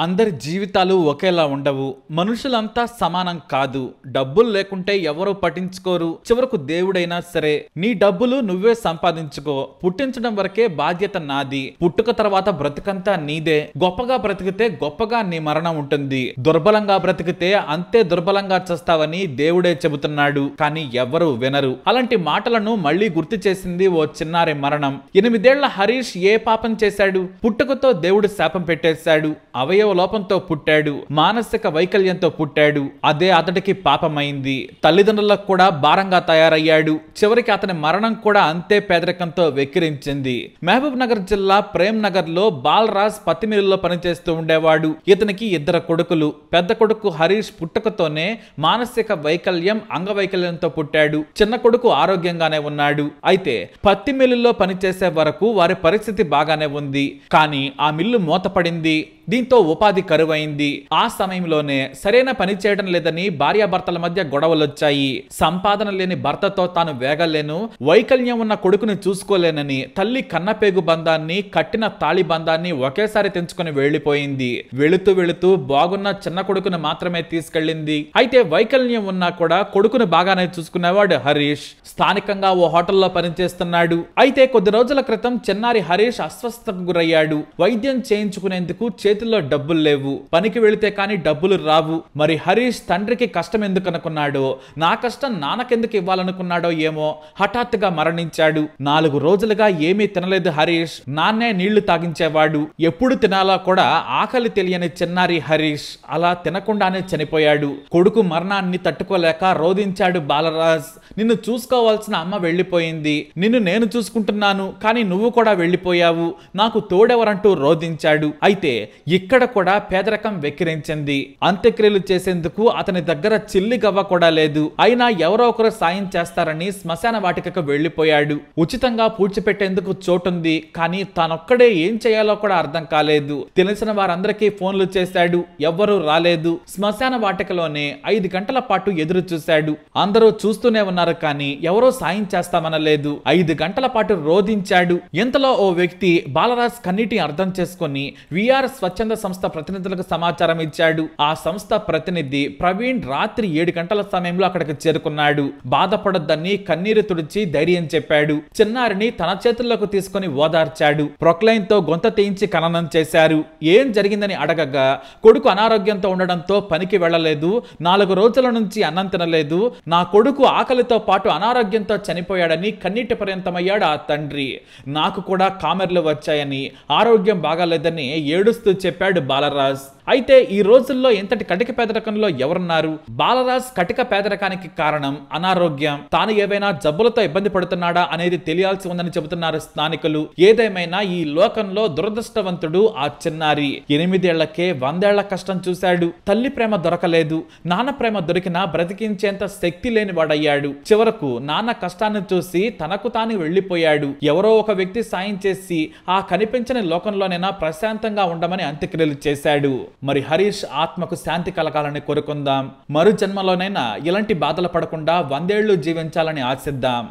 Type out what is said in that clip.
అందరి జీవితాలు ఒకేలా ఉండవు. మనుషులంతా సమానం కాదు. డబ్బులు లేకుంటే ఎవరు పట్టించుకోరు. చివరకు దేవుడైనా సరే నీ డబ్బులు నువ్వే సంపాదించుకో. పుట్టించడం వరకే బాధ్యత నాది. పుట్టుక తర్వాత బ్రతుకంతా నీదే. గొప్పగా బ్రతికితే గొప్పగా నీ మరణం ఉంటుంది. దుర్బలంగా బ్రతికితే అంతే దుర్బలంగా చస్తావని దేవుడే చెబుతున్నాడు. కానీ ఎవరు వినరు. అలాంటి మాటలను మళ్లీ గుర్తు చేసింది ఓ చిన్నారి మరణం. 8 ఏళ్ల హరీష్ ఏ పాపం చేశాడు? పుట్టుకతో దేవుడు శాపం పెట్టేశాడు. అవయవ లోపంతో పుట్టాడు. మానసిక వైకల్యంతో పుట్టాడు. అదే అతడికి పాపమైంది. తల్లిదండ్రులకు కూడా భారంగా తయారయ్యాడు. చివరికి అతని మరణం కూడా అంతే పేదరికంతో వెక్కిరించింది. మహబూబ్ నగర్ జిల్లా ప్రేమ్ నగర్ లో బాలరాజ్ పత్తి మిల్లులో పనిచేస్తూ ఉండేవాడు. ఇతనికి 2 కొడుకులు. పెద్ద కొడుకు హరీష్ పుట్టుకతోనే మానసిక వైకల్యం, అంగవైకల్యంతో పుట్టాడు. చిన్న కొడుకు ఆరోగ్యంగానే ఉన్నాడు. అయితే పత్తి మిల్లులో పనిచేసే వరకు వారి పరిస్థితి బాగానే ఉంది. కానీ ఆ మిల్లు మూతపడింది. దీంతో ఉపాధి కరువైంది. ఆ సమయంలోనే సరైన పని చేయడం లేదని భార్యాభర్తల మధ్య గొడవలొచ్చాయి. సంపాదన లేని భర్తతో తాను వేగలేను, వైకల్యం ఉన్న కొడుకుని చూసుకోలేనని తల్లి కన్నపేగు బంధాన్ని, కట్టిన తాళి బంధాన్ని ఒకేసారి తెంచుకుని వెళ్లిపోయింది. వెళుతూ వెళుతూ బాగున్న చిన్న కొడుకును మాత్రమే తీసుకెళ్లింది. అయితే వైకల్యం ఉన్నా కూడా కొడుకును బాగానే చూసుకునేవాడు హరీష్. స్థానికంగా ఓ హోటల్లో పనిచేస్తున్నాడు. అయితే కొద్ది రోజుల క్రితం చిన్నారి హరీష్ అస్వస్థతకు గురయ్యాడు. వైద్యం చేయించుకునేందుకు చేతుల్లో డబ్బులు లేవు. పనికి వెళితే కానీ డబ్బులు రావు. మరి హరీష్ తండ్రికి కష్టం ఎందుకు అనుకున్నాడో, నా కష్టం నాన్నకెందుకు ఇవ్వాలనుకున్నాడో ఏమో హఠాత్తుగా మరణించాడు. 4 రోజులుగా ఏమీ తినలేదు హరీష్. నాన్నే నీళ్లు తాగించేవాడు. ఎప్పుడు తినాలో కూడా ఆకలి తెలియని చిన్నారి హరీష్ అలా తినకుండానే చనిపోయాడు. కొడుకు మరణాన్ని తట్టుకోలేక రోధించాడు బాలరాజ్. నిన్ను చూసుకోవాల్సిన అమ్మ వెళ్లిపోయింది. నిన్ను నేను చూసుకుంటున్నాను, కానీ నువ్వు కూడా వెళ్లిపోయావు. నాకు తోడెవరంటూ రోధించాడు. అయితే ఇక్కడ కూడా పేదరికం వెక్కిరించింది. అంత్యక్రియలు చేసేందుకు అతని దగ్గర చిల్లి గవ్వ కూడా లేదు. అయినా ఎవరో ఒకరు సాయం చేస్తారని శ్మశాన వాటికకు వెళ్లిపోయాడు. ఉచితంగా పూడ్చిపెట్టేందుకు చోటుంది. కానీ తానొక్కడే ఏం చేయాలో కూడా అర్థం కాలేదు. తెలిసిన వారందరికీ ఫోన్లు చేశాడు. ఎవ్వరూ రాలేదు. శ్మశాన వాటికలోనే 5 గంటల పాటు ఎదురు చూశాడు. అందరూ చూస్తూనే ఉన్నారు, కానీ ఎవరో సాయం చేస్తామనలేదు. 5 గంటల పాటు రోధించాడు. ఇంతలో ఓ వ్యక్తి బాలరాజ్ కన్నీటిని అర్థం చేసుకుని విఆర్ స్వచ్ఛంద సంస్థ ప్రతినిధులకు సమాచారం ఇచ్చాడు. ఆ సంస్థ ప్రతినిధి ప్రవీణ్ రాత్రి 7 గంటల సమయంలో అక్కడికి చేరుకున్నాడు. బాధపడొద్దని కన్నీరు తుడిచి ధైర్యం చెప్పాడు. చిన్నారిని తన చేతుల్లోకి తీసుకుని ఓదార్చాడు. ప్రొక్లైన్ తో గొంత తీయించి ఖననం చేశారు. ఏం జరిగిందని అడగగా కొడుకు అనారోగ్యంతో ఉండడంతో పనికి వెళ్లలేదు. 4 రోజుల నుంచి అన్నం తినలేదు. నా కొడుకు ఆకలితో పాటు అనారోగ్యంతో చనిపోయాడని కన్నీటి పర్యంతమయ్యాడు ఆ తండ్రి. నాకు కూడా కామెర్లు వచ్చాయని, ఆరోగ్యం బాగాలేదని ఏడుస్తూ చెప్పాడు బాలరాజ్. అయితే ఈ రోజుల్లో ఇంతటి కటిక పేదరికంలో ఎవరున్నారు? బాలరాజ్ కటిక పేదరికానికి కారణం అనారోగ్యం. తాను ఏవైనా జబ్బులతో ఇబ్బంది పడుతున్నాడా అనేది తెలియాల్సి ఉందని చెబుతున్నారు స్థానికులు. ఏదేమైనా ఈ లోకంలో దురదృష్టవంతుడు ఆ చిన్నారి. 8 ఏళ్లకే 100 ఏళ్ల కష్టం చూశాడు. తల్లి ప్రేమ దొరకలేదు. నాన్న ప్రేమ దొరికినా బ్రతికించేంత శక్తి లేని వాడయ్యాడు. చివరకు నాన్న కష్టాన్ని చూసి తనకు తాను వెళ్లిపోయాడు. ఎవరో ఒక వ్యక్తి సాయం చేసి ఆ కనిపించని లోకంలోనైనా ప్రశాంతంగా ఉండమని అంత్యక్రియలు చేశాడు. మరి హరీష్ ఆత్మకు శాంతి కలగాలని కోరుకుందాం. మరు జన్మలోనైనా ఇలాంటి బాధలు పడకుండా 100 ఏళ్లు జీవించాలని ఆశిద్దాం.